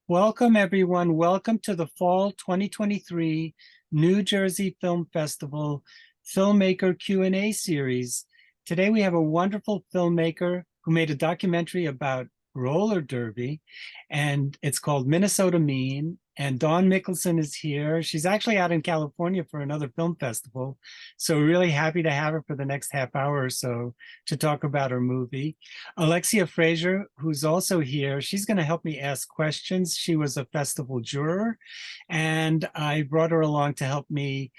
Welcome, everyone. Welcome to the Fall 2023 New Jersey Film Festival Filmmaker Q&A series. Today, we have a wonderful filmmaker who made a documentary about roller derby, and it's called Minnesota Mean. And Dawn Mikkelson is here. She's actually out in California for another film festival. So we're really happy to have her for the next half hour or so to talk about her movie. Alexia Fraser, who's also here, she's going to help me ask questions. She was a festival juror, and I brought her along to help me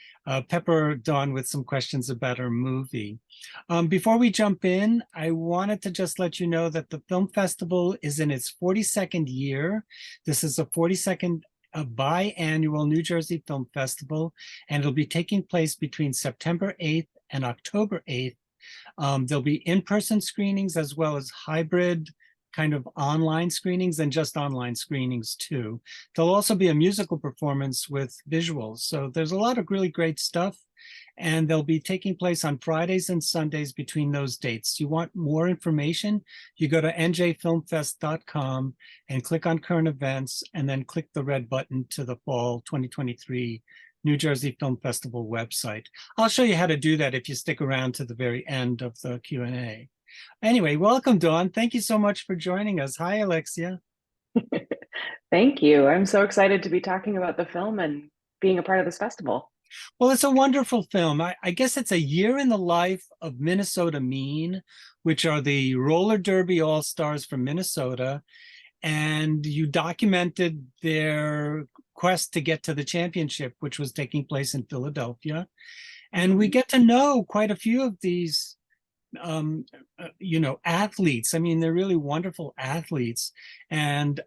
pepper Dawn with some questions about her movie. Before we jump in, I wanted to just let you know that the film festival is in its 42nd year. This is a 42nd biannual New Jersey Film Festival, and it'll be taking place between September 8th and October 8th. There'll be in-person screenings as well as hybrid kind of online screenings and just online screenings too. There'll also be a musical performance with visuals. So there's a lot of really great stuff, and they'll be taking place on Fridays and Sundays between those dates. You want more information, you go to njfilmfest.com and click on current events, and then click the red button to the fall 2023 New Jersey Film Festival website. I'll show you how to do that if you stick around to the very end of the Q&A. Anyway, welcome, Dawn. Thank you so much for joining us. Hi, Alexia. Thank you. I'm so excited to be talking about the film and being a part of this festival. Well, it's a wonderful film. I guess it's a year in the life of Minnesota Mean, which are the roller derby all-stars from Minnesota. And you documented their quest to get to the championship, which was taking place in Philadelphia. And we get to know quite a few of these athletes. I mean, they're really wonderful athletes. And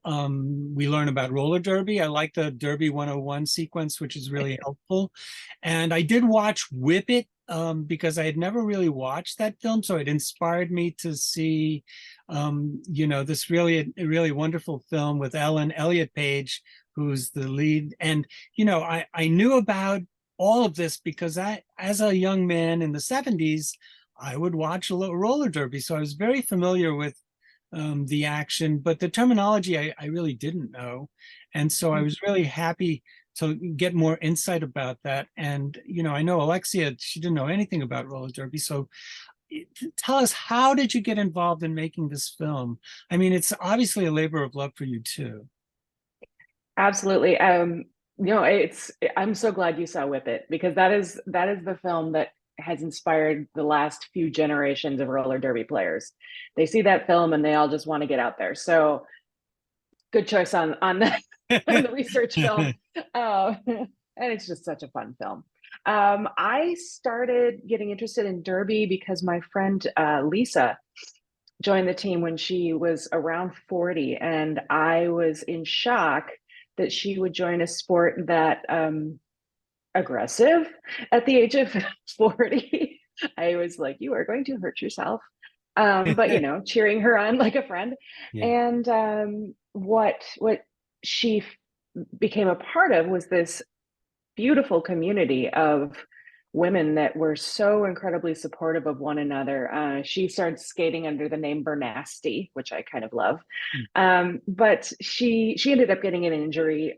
we learn about roller derby. I like the Derby 101 sequence, which is really helpful. And I did watch Whip It because I had never really watched that film. So it inspired me to see, this really wonderful film with Ellen Elliott Page, who's the lead. And, I knew about all of this because as a young man in the 70s, I would watch roller derby. So I was very familiar with the action, but the terminology I really didn't know. And so I was really happy to get more insight about that. And, I know Alexia, she didn't know anything about roller derby. So tell us, how did you get involved in making this film? I mean, it's obviously a labor of love for you too. Absolutely. I'm so glad you saw Whip It, because that is the film that has inspired the last few generations of roller derby players. They see that film and they all just want to get out there. So good choice on the on the research film. And it's just such a fun film. I started getting interested in derby because my friend Lisa joined the team when she was around 40, and I was in shock that she would join a sport that aggressive at the age of 40. I was like, you are going to hurt yourself. But cheering her on like a friend. Yeah. And what she became a part of was this beautiful community of women that were so incredibly supportive of one another. She started skating under the name Bernasty, which I kind of love. But she ended up getting an injury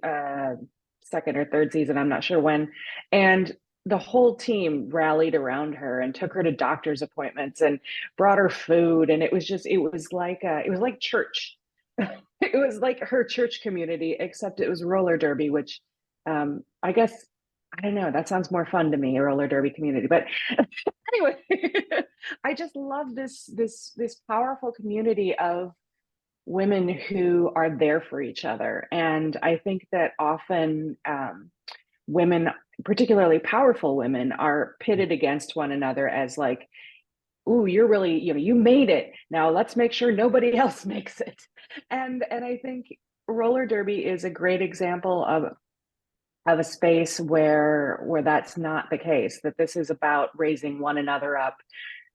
second or third season, I'm not sure when. And the whole team rallied around her and took her to doctor's appointments and brought her food. And it was like church. It was like her church community, except it was roller derby, which I guess, I don't know, that sounds more fun to me, a roller derby community. But anyway, I just love this powerful community of women who are there for each other. And I think that often women, particularly powerful women, are pitted against one another as like, ooh, you're really, you made it. Now let's make sure nobody else makes it. And I think roller derby is a great example of a space where that's not the case, that this is about raising one another up.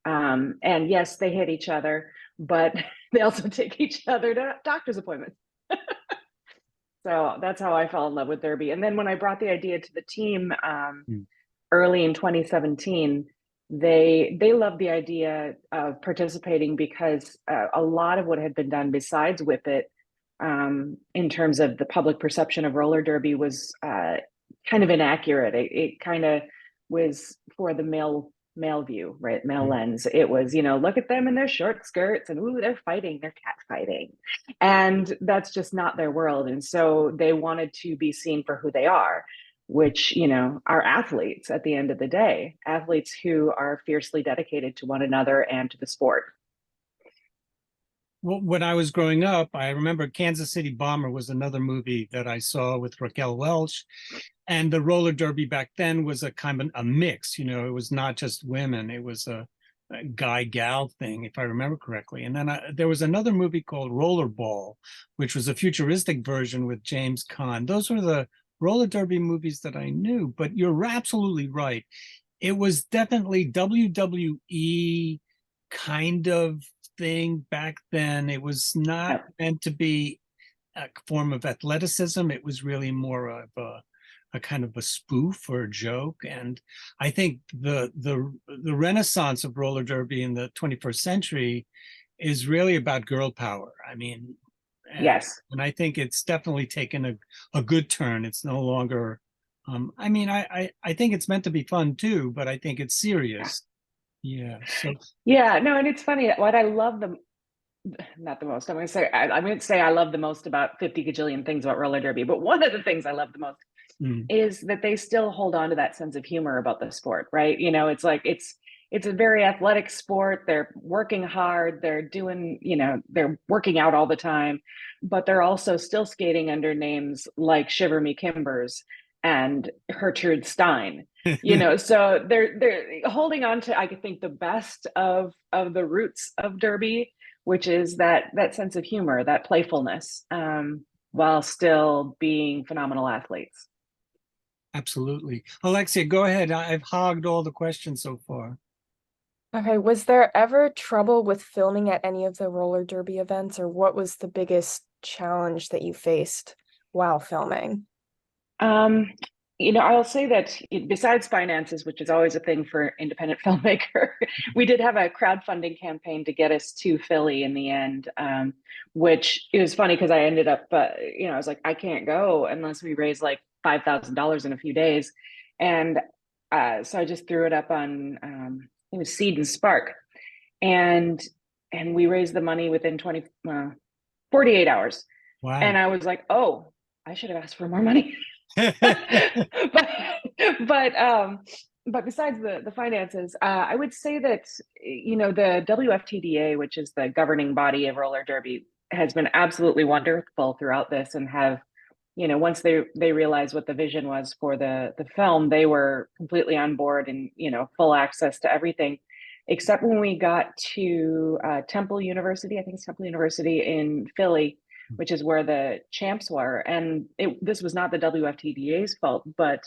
And yes, they hit each other, but they also take each other to doctor's appointments. So that's how I fell in love with derby. And then when I brought the idea to the team early in 2017, they loved the idea of participating because a lot of what had been done besides Whip It in terms of the public perception of roller derby was kind of inaccurate. It kind of was for the male view, right? Male lens. It was, look at them in their short skirts and ooh, they're fighting, they're cat fighting. And that's just not their world. And so they wanted to be seen for who they are, which, are athletes at the end of the day, athletes who are fiercely dedicated to one another and to the sport. Well, when I was growing up, I remember Kansas City Bomber was another movie that I saw with Raquel Welch. And the roller derby back then was a kind of a mix, it was not just women, it was a guy gal thing, if I remember correctly. And then there was another movie called Rollerball, which was a futuristic version with James Caan. Those were the roller derby movies that I knew, but you're absolutely right. It was definitely WWE kind of thing back then. It was not meant to be a form of athleticism. It was really more of a kind of a spoof or a joke. And I think the renaissance of roller derby in the 21st century is really about girl power. I mean, yes. And I think it's definitely taken a good turn. It's no longer, I think it's meant to be fun too, but I think it's serious. Yeah. So yeah, no, and it's funny. What I love not the most. I'm going to say I love the most about 50 gajillion things about roller derby, but one of the things I love the most is that they still hold on to that sense of humor about the sport, right? It's like it's a very athletic sport. They're working hard. They're doing, they're working out all the time, but they're also still skating under names like Shiver Me Kimbers and Gertrude Stein. So they're holding on to, I think, the best of the roots of derby, which is that sense of humor, that playfulness, while still being phenomenal athletes. Absolutely. Alexia, go ahead. I've hogged all the questions so far. Okay, was there ever trouble with filming at any of the roller derby events, or what was the biggest challenge that you faced while filming? I'll say that besides finances, which is always a thing for independent filmmaker, we did have a crowdfunding campaign to get us to Philly in the end, which it was funny because I ended up, I was like, I can't go unless we raise like $5,000 in a few days. And so I just threw it up on, it was Seed and Spark. And we raised the money within 48 hours. Wow. And I was like, oh, I should have asked for more money. but besides the finances, I would say that the WFTDA, which is the governing body of roller derby, has been absolutely wonderful throughout this, and have once they realized what the vision was for the film, they were completely on board and full access to everything, except when we got to Temple University. I think it's Temple University in Philly, which is where the champs were. And this was not the WFTDA's fault, but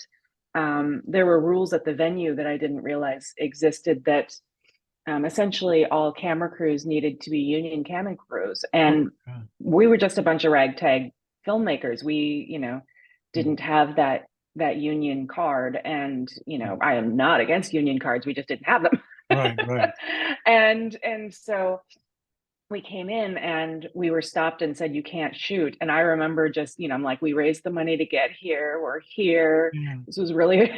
there were rules at the venue that I didn't realize existed, that essentially all camera crews needed to be union camera crews. And we were just a bunch of ragtag filmmakers. We, didn't have that union card. And, I am not against union cards. We just didn't have them. Right. And so we came in and we were stopped and said, you can't shoot. And I remember just, I'm like, we raised the money to get here. We're here. Yeah. This was really,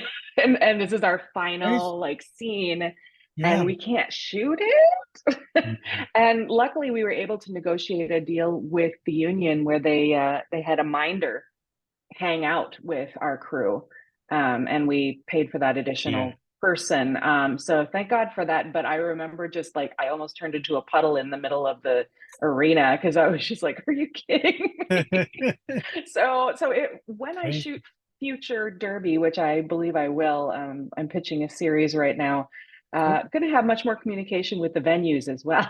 and this is our final like scene. Yeah. And we can't shoot it. And luckily we were able to negotiate a deal with the union where they had a minder hang out with our crew. And we paid for that additional person. So thank God for that. But I remember just like, I almost turned into a puddle in the middle of the arena because I was just like, are you kidding me? So when I shoot future derby, which I believe I will, I'm pitching a series right now, going to have much more communication with the venues as well.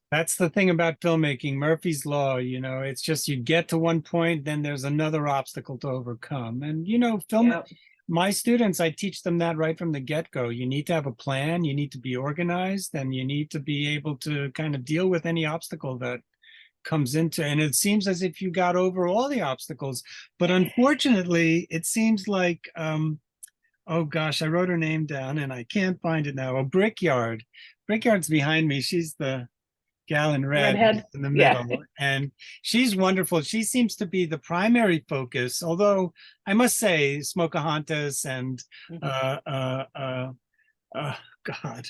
That's the thing about filmmaking, Murphy's Law, it's just you get to one point, then there's another obstacle to overcome. And, my students, I teach them that right from the get-go. You need to have a plan, you need to be organized, and you need to be able to kind of deal with any obstacle that comes into, and it seems as if you got over all the obstacles. But unfortunately, it seems like, oh gosh, I wrote her name down and I can't find it now. Brickyard. Brickyard's behind me. She's the gal in red Redhead. in the Yeah. middle, and she's wonderful. She seems to be the primary focus, although I must say Smokahontas and God,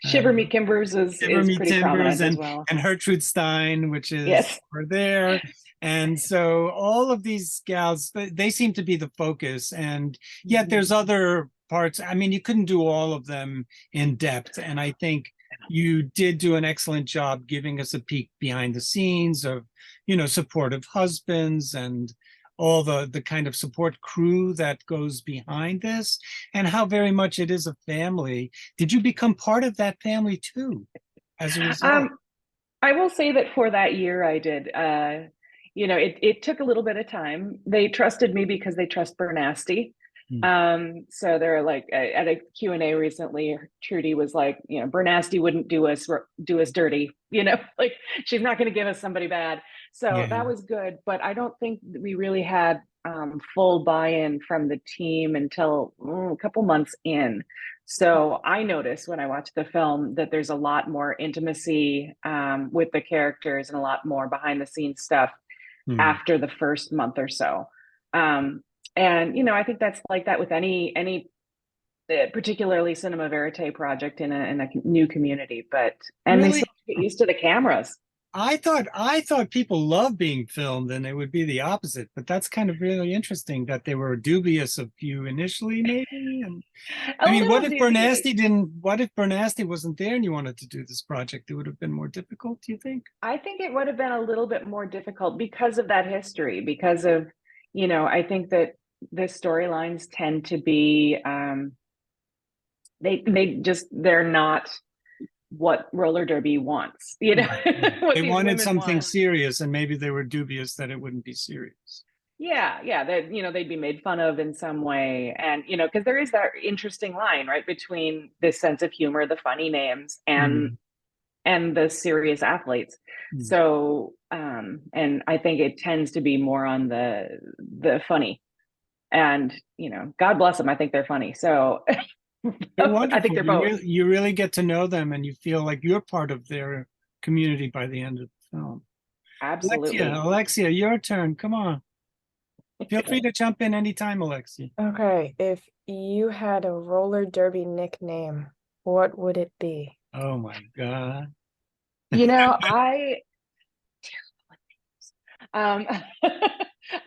Shiver Me Timbers Shiver is Me pretty Timbers prominent as well. and Gertrude Stein, which is Yes. over there. And so all of these gals, they seem to be the focus. And yet there's other parts. I mean, you couldn't do all of them in depth. And I think you did do an excellent job giving us a peek behind the scenes of, you know, supportive husbands and all the kind of support crew that goes behind this, and how very much it is a family. Did you become part of that family too, as a result? I will say that for that year I did. You know, it took a little bit of time. They trusted me because they trust Bernasty. So they're like at a Q&A recently, Trudy was like, you know, Bernasty wouldn't do us dirty, you know, like she's not going to give us somebody bad. So that was good, but I don't think we really had full buy-in from the team until a couple months in. So I noticed when I watched the film that there's a lot more intimacy with the characters and a lot more behind the scenes stuff after the first month or so. And you know, I think that's like that with any particularly cinema verite project in a new community. But and they Really? still get used to the cameras. I thought people love being filmed and it would be the opposite, but that's kind of really interesting that they were dubious of you initially, maybe. And A I mean, little dubious. what if Bernasty wasn't there and you wanted to do this project? It would have been more difficult, do you think? I think it would have been a little bit more difficult because of that history, because of, you know, I think that the storylines tend to be they're not what roller derby wants, you know. What They these wanted women something want. serious and maybe they were dubious that it wouldn't be serious. Yeah, that, you know, they'd be made fun of in some way. And, you know, because there is that interesting line, right, between this sense of humor, the funny names, and the serious athletes. So and I think it tends to be more on the funny. And, you know, God bless them, I think they're funny. So They're I think wonderful. they're both. You really get to know them and you feel like you're part of their community by the end of the film. Absolutely. Alexia, your turn. Come on. Feel free to jump in anytime, Alexia. Okay, if you had a roller derby nickname, what would it be? Oh my God. You know, um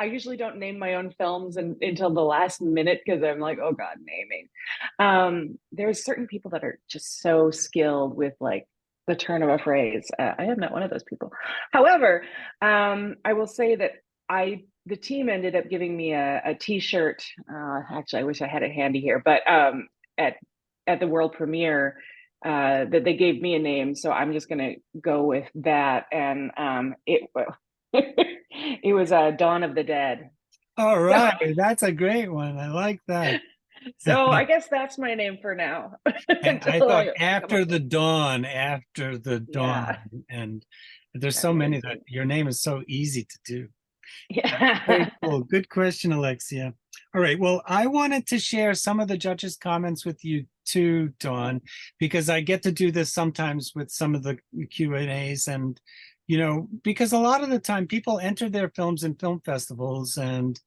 I usually don't name my own films until the last minute because I'm like, oh God, naming. There's certain people that are just so skilled with like the turn of a phrase. I am not one of those people. However, I will say that the team ended up giving me a t-shirt. Actually, I wish I had it handy here, but at the world premiere, that they gave me a name, so I'm just gonna go with that. And it was Dawn of the Dead. All right. That's a great one. I like that. So I guess that's my name for now. And I Until thought come up with- after the Yeah. dawn. And there's That so would many be- that your name is so easy to do. Very Yeah. cool. Good question, Alexia. All right. Well, I wanted to share some of the judges' comments with you too, Dawn, because I get to do this sometimes with some of the Q&As. And, you know, because a lot of the time people enter their films in film festivals and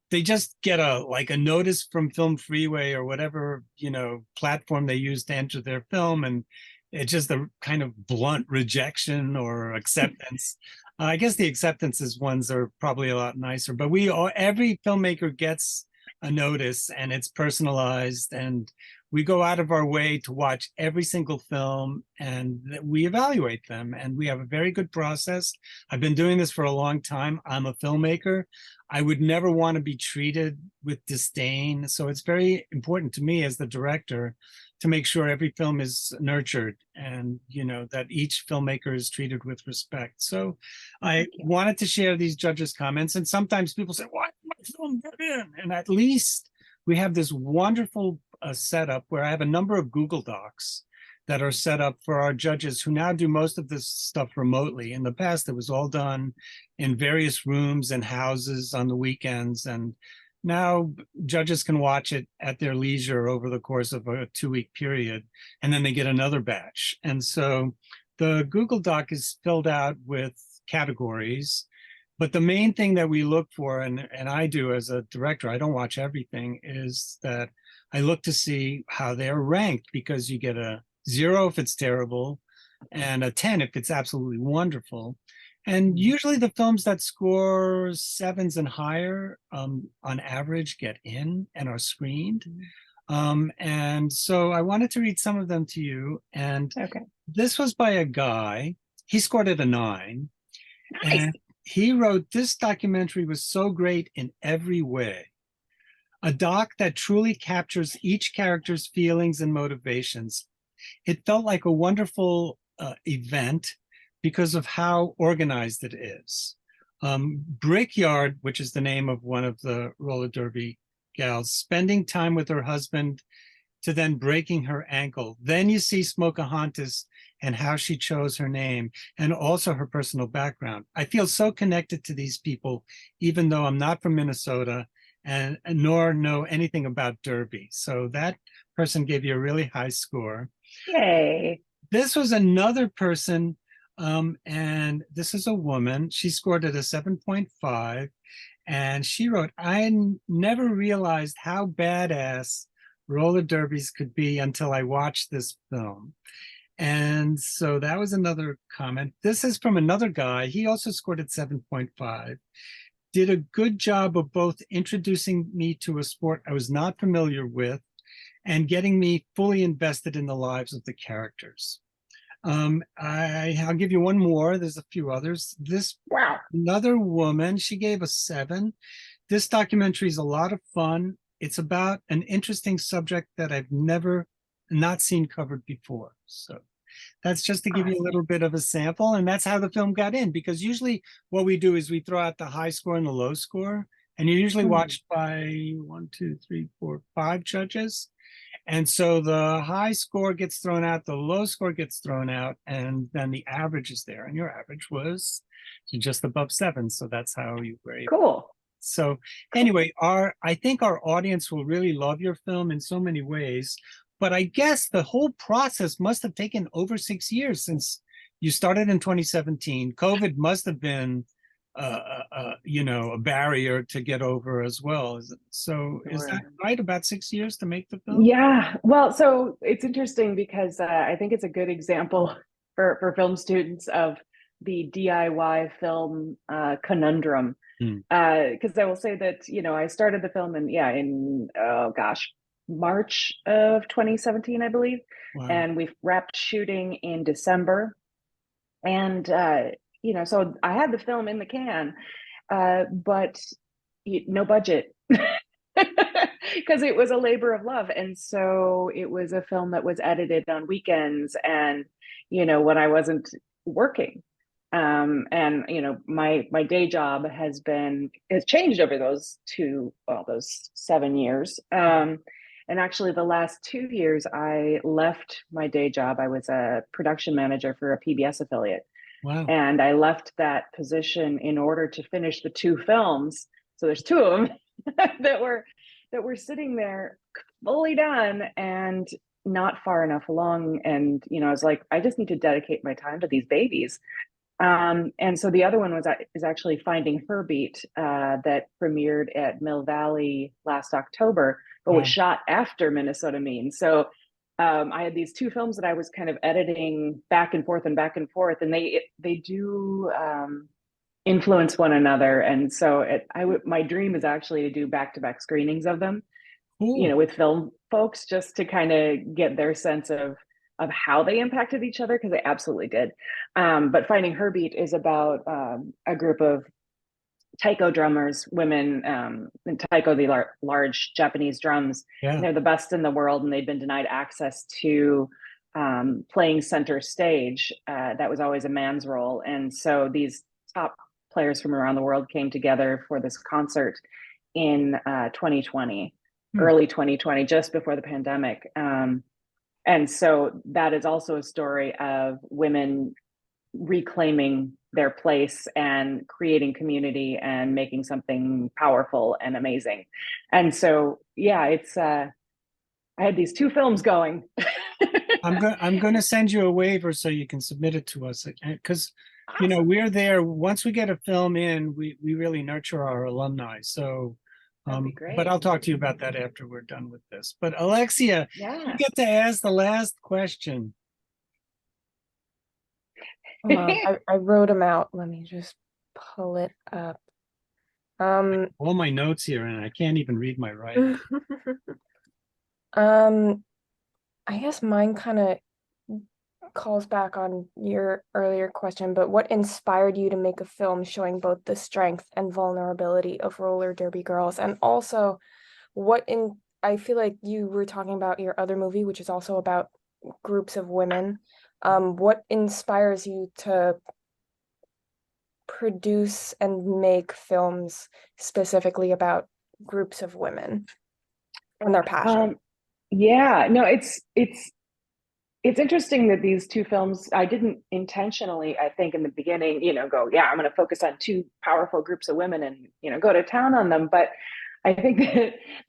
they just get a notice from Film Freeway or whatever, you know, platform they use to enter their film. And it's just a kind of blunt rejection or acceptance. I guess the acceptances ones are probably a lot nicer, but every filmmaker gets a notice and it's personalized, and we go out of our way to watch every single film and we evaluate them, and we have a very good process. I've been doing this for a long time. I'm a filmmaker. I would never want to be treated with disdain. So it's very important to me as the director to make sure every film is nurtured and, you know, that each filmmaker is treated with respect. So I wanted to share these judges' comments. And sometimes people say, why did my film get in? And at least we have this wonderful setup where I have a number of Google Docs that are set up for our judges who now do most of this stuff remotely. In the past, it was all done in various rooms and houses on the weekends. And now judges can watch it at their leisure over the course of a 2-week period, and then they get another batch. And so the Google Doc is filled out with categories, but the main thing that we look for, and I do as a director, I don't watch everything, is that I look to see how they're ranked, because you get a 0 if it's terrible and a 10 if it's absolutely wonderful. And usually the films that score 7s and higher, on average, get in and are screened. And so I wanted to read some of them to you. And Okay. this was by a guy. He scored it a 9. Nice. And he wrote, "This documentary was so great in every way. A doc that truly captures each character's feelings and motivations. It felt like a wonderful event because of how organized it is. Brickyard, which is the name of one of the roller derby gals, spending time with her husband to then breaking her ankle. Then you see Smokeahontas and how she chose her name, and also her personal background. I feel so connected to these people, even though I'm not from Minnesota and nor know anything about derby." So that person gave you a really high score. Yay. This was another person, and this is a woman. She scored it a 7.5, and she wrote, "I never realized how badass roller derbies could be until I watched this film." And so that was another comment. This is from another guy. He also scored at 7.5. "Did a good job of both introducing me to a sport I was not familiar with and getting me fully invested in the lives of the characters." I'll give you one more. There's a few others. This Wow. Another woman, she gave a 7. "This documentary is a lot of fun. It's about an interesting subject that I've not seen covered before." So that's just to give you a little bit of a sample, and that's how the film got in, because usually what we do is we throw out the high score and the low score, and you're usually watched by 1, 2, 3, 4, 5 judges. And so the high score gets thrown out, the low score gets thrown out, and then the average is there. And your average was just above 7. So that's how you were able. Cool. So anyway, I think our audience will really love your film in so many ways. But I guess the whole process must have taken over 6 years, since you started in 2017. COVID must have been a barrier to get over as well. So is that right? About 6 years to make the film? Yeah. Well, so it's interesting because I think it's a good example for film students of the DIY film conundrum. Because I will say that, I started the film in March of 2017, I believe. Wow. And we wrapped shooting in December. And so I had the film in the can, but no budget, because it was a labor of love. And so it was a film that was edited on weekends and, when I wasn't working. And my day job has changed over those 7 years. And actually the last 2 years I left my day job. I was a production manager for a PBS affiliate. Wow. And I left that position in order to finish the 2 films. So there's 2 of them that were sitting there fully done and not far enough along. And, I was like, I just need to dedicate my time to these babies. And so the other one is actually Finding Her Beat, that premiered at Mill Valley last October, but was shot after Minnesota Mean. So I had these 2 films that I was kind of editing back and forth, and they do influence one another. And so my dream is actually to do back-to-back screenings of them, Cool. with film folks, just to kind of get their sense of how they impacted each other, because they absolutely did. But Finding Her Beat is about a group of taiko drummers, women, and taiko, the large Japanese drums. Yeah. They're the best in the world, and they've been denied access to playing center stage. That was always a man's role. And so these top players from around the world came together for this concert in 2020, early 2020, just before the pandemic. And so that is also a story of women reclaiming their place and creating community and making something powerful and amazing. And so, yeah, I had these 2 films going. I'm going to send you a waiver so you can submit it to us, because we're there. Once we get a film in, we really nurture our alumni. So, That'd be but great. I'll talk to you about that after we're done with this. But Alexia, you Yeah. get to ask the last question. Hold on, I wrote them out. Let me just pull it up. All my notes here, and I can't even read my writing. I guess mine kind of calls back on your earlier question, but what inspired you to make a film showing both the strength and vulnerability of roller derby girls? And also, I feel like you were talking about your other movie, which is also about groups of women. What inspires you to produce and make films specifically about groups of women and their passion? Yeah, no, it's interesting that these two films, I didn't intentionally, I think in the beginning, go, yeah, I'm going to focus on two powerful groups of women and, go to town on them. But I think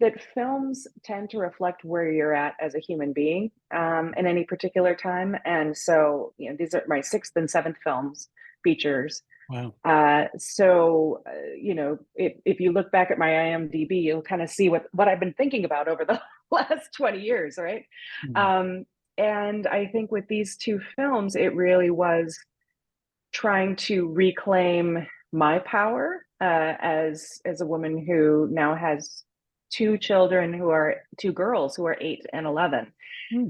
that films tend to reflect where you're at as a human being in any particular time. And so, these are my sixth and seventh films, features. Wow. If you look back at my IMDb, you'll kind of see what I've been thinking about over the last 20 years, right? Mm-hmm. And I think with these two films, it really was trying to reclaim my power as a woman who now has two children two girls who are 8 and 11.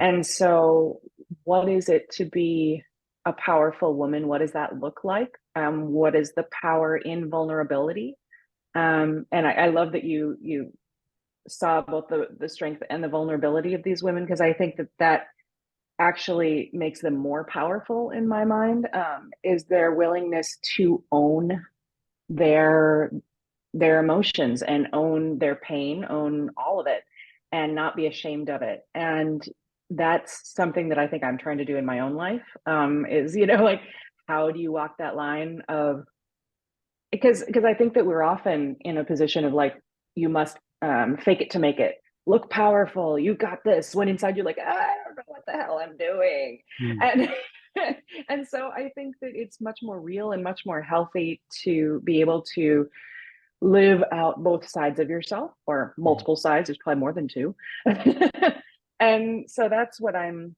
And so what is it to be a powerful woman? What does that look like? What is the power in vulnerability? And I love that you saw both the strength and the vulnerability of these women, because I think that actually makes them more powerful in my mind, is their willingness to own their emotions and own their pain, own all of it, and not be ashamed of it. And that's something that I think I'm trying to do in my own life, is, like, how do you walk that line of, because I think that we're often in a position of like, you must fake it to make it, look powerful, you got this, when inside you're like, I don't know what the hell I'm doing. And and so I think that it's much more real and much more healthy to be able to live out both sides of yourself, or multiple sides. There's probably more than two. And so that's what I'm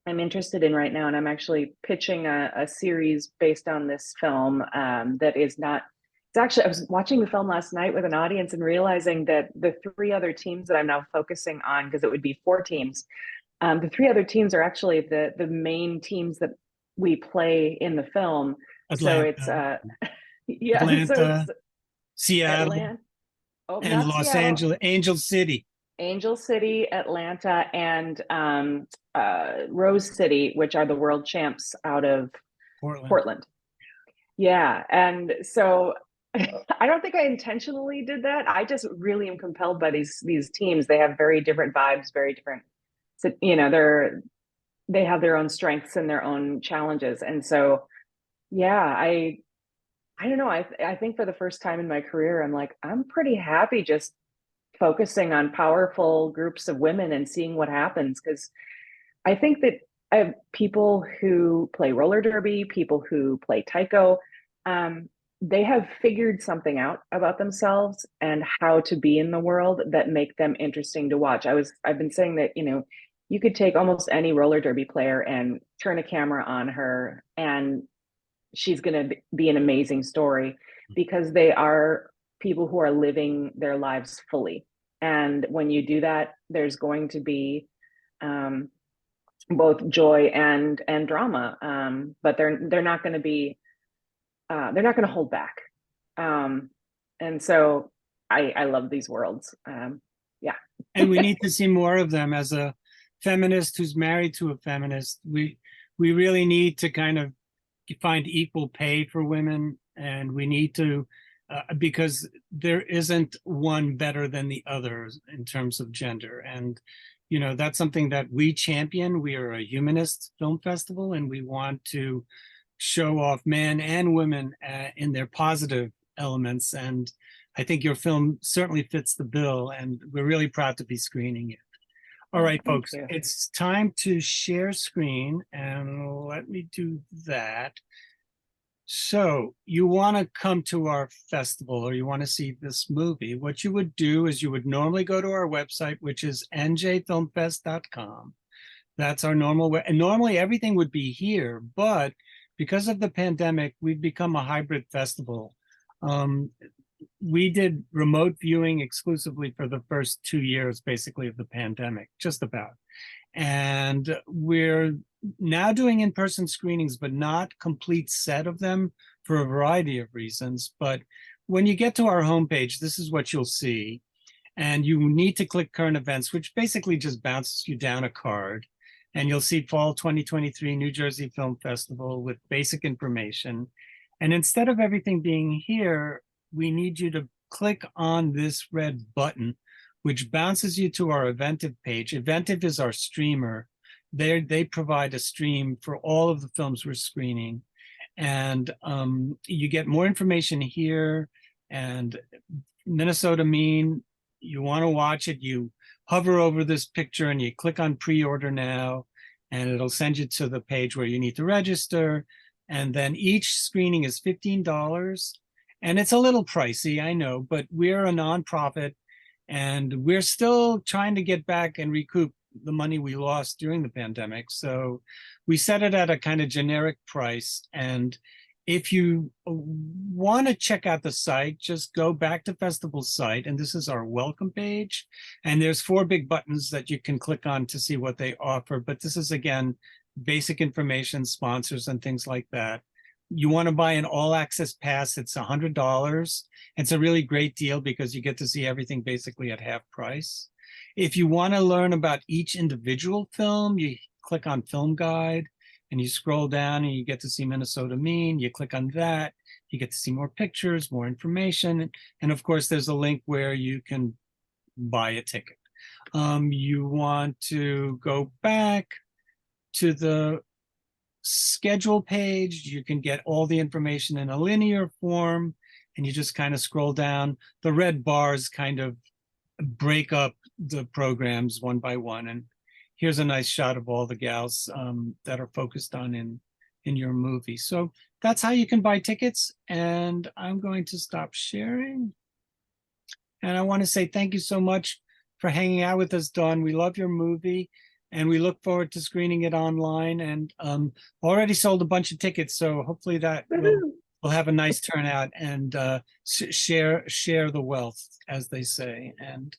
interested in right now. And I'm actually pitching a series based on this film that is not, it's actually, I was watching the film last night with an audience and realizing that the three other teams that I'm now focusing on, because it would be 4 teams, the 3 other teams are actually the main teams that we play in the film. Atlanta, So it's Atlanta, so it's Seattle, Atlanta, and not Los Seattle, Angeles, Angel City. Angel City, Atlanta, and Rose City, which are the world champs out of Portland. Yeah. And so I don't think I intentionally did that. I just really am compelled by these teams. They have very different vibes, very different, they have their own strengths and their own challenges. And so, yeah, I don't know. I think for the first time in my career, I'm like, I'm pretty happy just focusing on powerful groups of women and seeing what happens. Because I think that people who play roller derby, people who play taiko, they have figured something out about themselves and how to be in the world that make them interesting to watch. I've been saying that, you could take almost any roller derby player and turn a camera on her, and she's going to be an amazing story, because they are people who are living their lives fully. And when you do that, there's going to be both joy and drama, but they're not going to be they're not going to hold back. And so I love these worlds. Yeah. And we need to see more of them. As a feminist who's married to a feminist, we really need to kind of find equal pay for women, and we need to because there isn't one better than the other in terms of gender. And that's something that we champion. We are a humanist film festival, and we want to show off men and women in their positive elements. And I think your film certainly fits the bill, and we're really proud to be screening it. All right, Thank folks, you. it's time to share screen, and let me do that. So you want to come to our festival or you want to see this movie, what you would do is you would normally go to our website, which is njfilmfest.com. That's our normal way. And normally everything would be here, but because of the pandemic, we've become a hybrid festival. We did remote viewing exclusively for the first 2 years, basically, of the pandemic, just about. And we're now doing in-person screenings, but not complete set of them for a variety of reasons. But when you get to our homepage, this is what you'll see. And you need to click current events, which basically just bounces you down a card. And you'll see Fall 2023 New Jersey Film Festival with basic information. And instead of everything being here, we need you to click on this red button, which bounces you to our Eventive page. Eventive is our streamer. They provide a stream for all of the films we're screening. And you get more information here. And Minnesota Mean, you want to watch it, you hover over this picture and you click on pre-order now, and it'll send you to the page where you need to register. And then each screening is $15. And it's a little pricey, I know, but we're a nonprofit and we're still trying to get back and recoup the money we lost during the pandemic. So we set it at a kind of generic price. And if you want to check out the site, just go back to festival site. And this is our welcome page. And there's 4 big buttons that you can click on to see what they offer. But this is, again, basic information, sponsors, and things like that. You want to buy an all access pass, it's $100. It's a really great deal because you get to see everything basically at half price. If you want to learn about each individual film, you click on Film Guide and you scroll down and you get to see Minnesota Mean. You click on that, you get to see more pictures, more information. And of course, there's a link where you can buy a ticket. You want to go back to the schedule page, you can get all the information in a linear form, and you just kind of scroll down. The red bars kind of break up the programs one by one. And here's a nice shot of all the gals that are focused on in your movie. So that's how you can buy tickets. And I'm going to stop sharing. And I want to say thank you so much for hanging out with us, Dawn. We love your movie. And we look forward to screening it online, and already sold a bunch of tickets. So hopefully that will have a nice turnout and share the wealth, as they say. And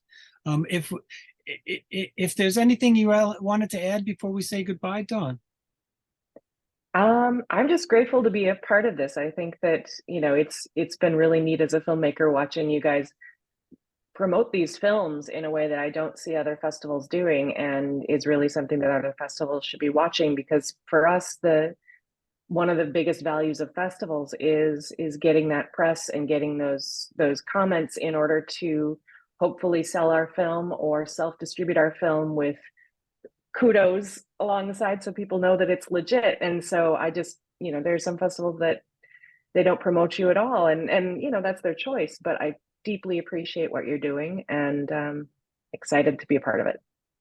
if there's anything you wanted to add before we say goodbye, Dawn. I'm just grateful to be a part of this. I think that, you know, it's been really neat as a filmmaker watching you guys promote these films in a way that I don't see other festivals doing, and is really something that other festivals should be watching, because for us, one of the biggest values of festivals is getting that press and getting those comments in order to hopefully sell our film or self-distribute our film with kudos along the side so people know that it's legit. And so I just, you know, there's some festivals that they don't promote you at all, and you know, that's their choice, but I deeply appreciate what you're doing, and excited to be a part of it.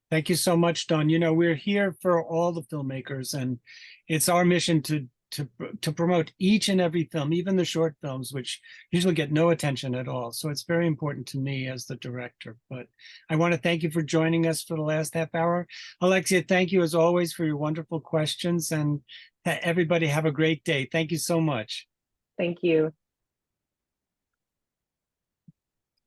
Thank you so much, Dawn. You know, we're here for all the filmmakers, and it's our mission to promote each and every film, even the short films, which usually get no attention at all. So it's very important to me as the director. But I want to thank you for joining us for the last half hour. Alexia, thank you as always for your wonderful questions, and everybody have a great day. Thank you so much. Thank you.